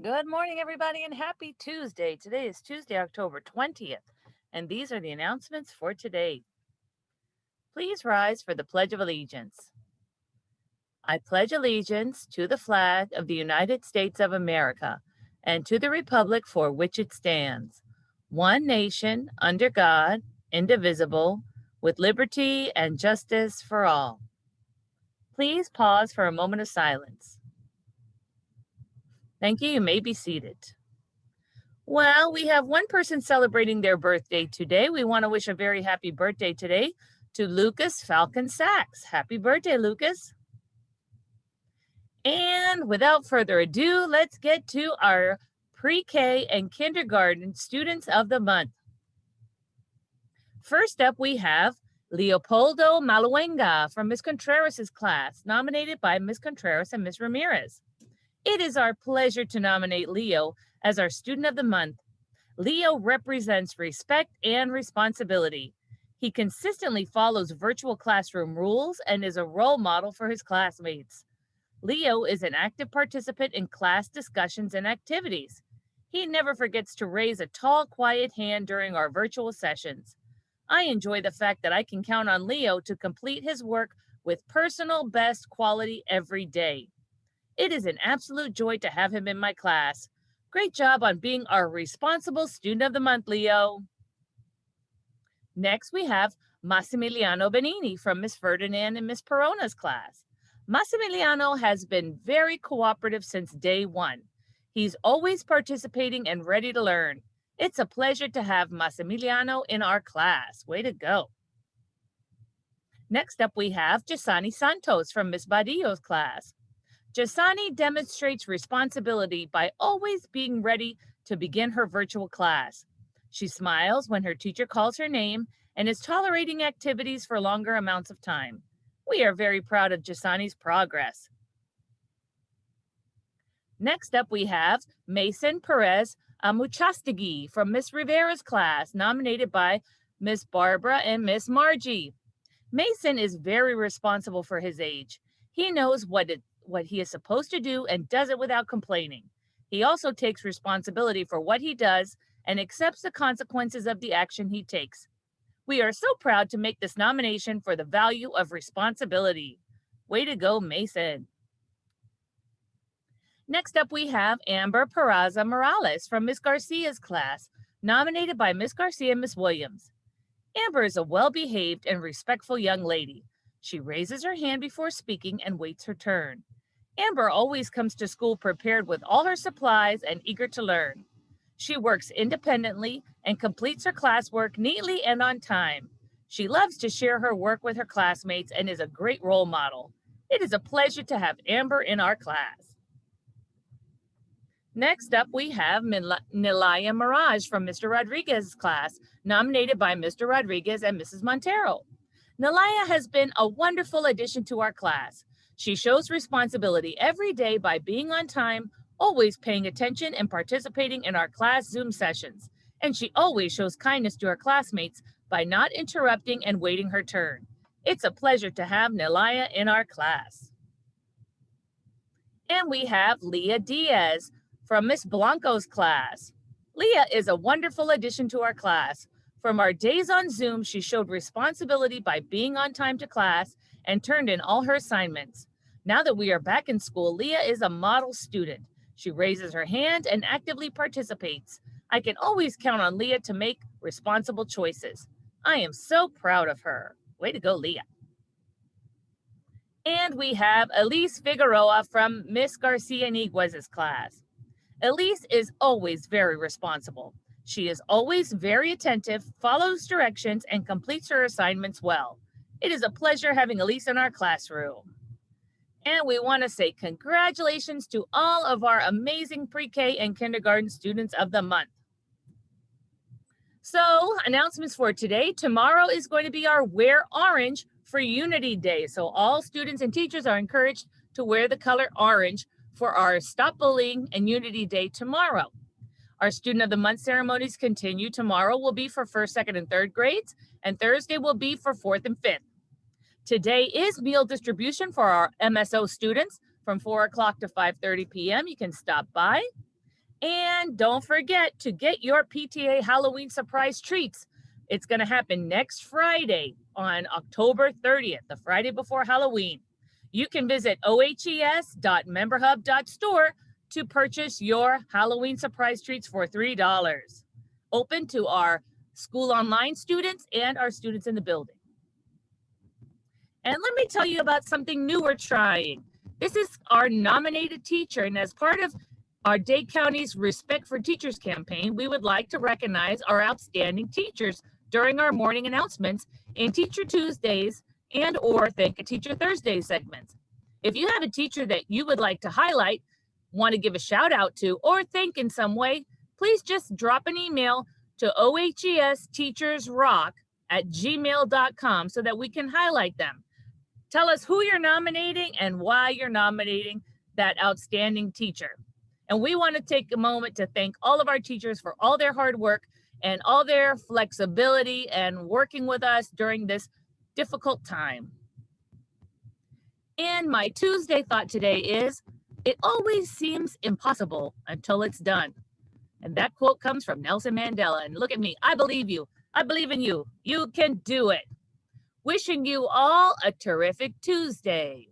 Good morning, everybody, and happy Tuesday. Today is Tuesday, October 20th, and these are the announcements for today. Please rise for the Pledge of Allegiance. I pledge allegiance to the flag of the United States of America and to the republic for which it stands, one nation, under God, indivisible, with liberty and justice for all. Please pause for a moment of silence. Thank you. You may be seated. Well, we have one person celebrating their birthday today. We want to wish a very happy birthday today to Lucas Falcon Sachs. Happy birthday, Lucas. And without further ado, let's get to our pre-K and kindergarten students of the month. First up, we have Leopoldo Maluenga from Ms. Contreras' class, nominated by Ms. Contreras and Ms. Ramirez. It is our pleasure to nominate Leo as our student of the month. Leo represents respect and responsibility. He consistently follows virtual classroom rules and is a role model for his classmates. Leo is an active participant in class discussions and activities. He never forgets to raise a tall, quiet hand during our virtual sessions. I enjoy the fact that I can count on Leo to complete his work with personal best quality every day. It is an absolute joy to have him in my class. Great job on being our responsible student of the month, Leo. Next, we have Massimiliano Benini from Miss Ferdinand and Miss Perona's class. Massimiliano has been very cooperative since day one. He's always participating and ready to learn. It's a pleasure to have Massimiliano in our class. Way to go. Next up, we have Jasani Santos from Miss Badillo's class. Jasani demonstrates responsibility by always being ready to begin her virtual class. She smiles when her teacher calls her name and is tolerating activities for longer amounts of time. We are very proud of Jasani's progress. Next up, we have Mason Perez Amuchastegui from Miss Rivera's class, nominated by Miss Barbara and Miss Margie. Mason is very responsible for his age. He knows what he is supposed to do and does it without complaining. He also takes responsibility for what he does and accepts the consequences of the action he takes. We are so proud to make this nomination for the value of responsibility. Way to go, Mason. Next up, we have Amber Peraza Morales from Miss Garcia's class, nominated by Miss Garcia and Miss Williams. Amber is a well-behaved and respectful young lady. She raises her hand before speaking and waits her turn. Amber always comes to school prepared with all her supplies and eager to learn. She works independently and completes her classwork neatly and on time. She loves to share her work with her classmates and is a great role model. It is a pleasure to have Amber in our class. Next up, we have Nilaya Mirage from Mr. Rodriguez's class, nominated by Mr. Rodriguez and Mrs. Montero. Nilaya has been a wonderful addition to our class. She shows responsibility every day by being on time, always paying attention and participating in our class Zoom sessions. And she always shows kindness to her classmates by not interrupting and waiting her turn. It's a pleasure to have Nilaya in our class. And we have Leah Diaz from Miss Blanco's class. Leah is a wonderful addition to our class. From our days on Zoom, she showed responsibility by being on time to class and turned in all her assignments. Now that we are back in school, Leah is a model student. She raises her hand and actively participates. I can always count on Leah to make responsible choices. I am so proud of her. Way to go, Leah. And we have Elise Figueroa from Miss Garcia Niguez's class. Elise is always very responsible. She is always very attentive, follows directions, and completes her assignments well. It is a pleasure having Elise in our classroom. And we want to say congratulations to all of our amazing pre-K and kindergarten students of the month. So, announcements for today. Tomorrow is going to be our Wear Orange for Unity Day. So all students and teachers are encouraged to wear the color orange for our Stop Bullying and Unity Day tomorrow. Our Student of the Month ceremonies continue. Tomorrow will be for 1st, 2nd, and 3rd grades, and Thursday will be for 4th and 5th. Today is meal distribution for our MSO students from 4 o'clock to 5:30 p.m. You can stop by. And don't forget to get your PTA Halloween surprise treats. It's going to happen next Friday on October 30th, the Friday before Halloween. You can visit ohes.memberhub.store to purchase your Halloween surprise treats for $3. Open to our school online students and our students in the building. And let me tell you about something new we're trying. This is our nominated teacher, and as part of our Dade County's Respect for Teachers campaign, we would like to recognize our outstanding teachers during our morning announcements in Teacher Tuesdays and or Thank a Teacher Thursday segments. If you have a teacher that you would like to highlight, want to give a shout out to, or thank in some way, please just drop an email to ohesteachersrock@gmail.com so that we can highlight them. Tell us who you're nominating and why you're nominating that outstanding teacher. And we want to take a moment to thank all of our teachers for all their hard work and all their flexibility and working with us during this difficult time. And my Tuesday thought today is, it always seems impossible until it's done. And that quote comes from Nelson Mandela. And look at me, I believe you. I believe in you. You can do it. Wishing you all a terrific Tuesday.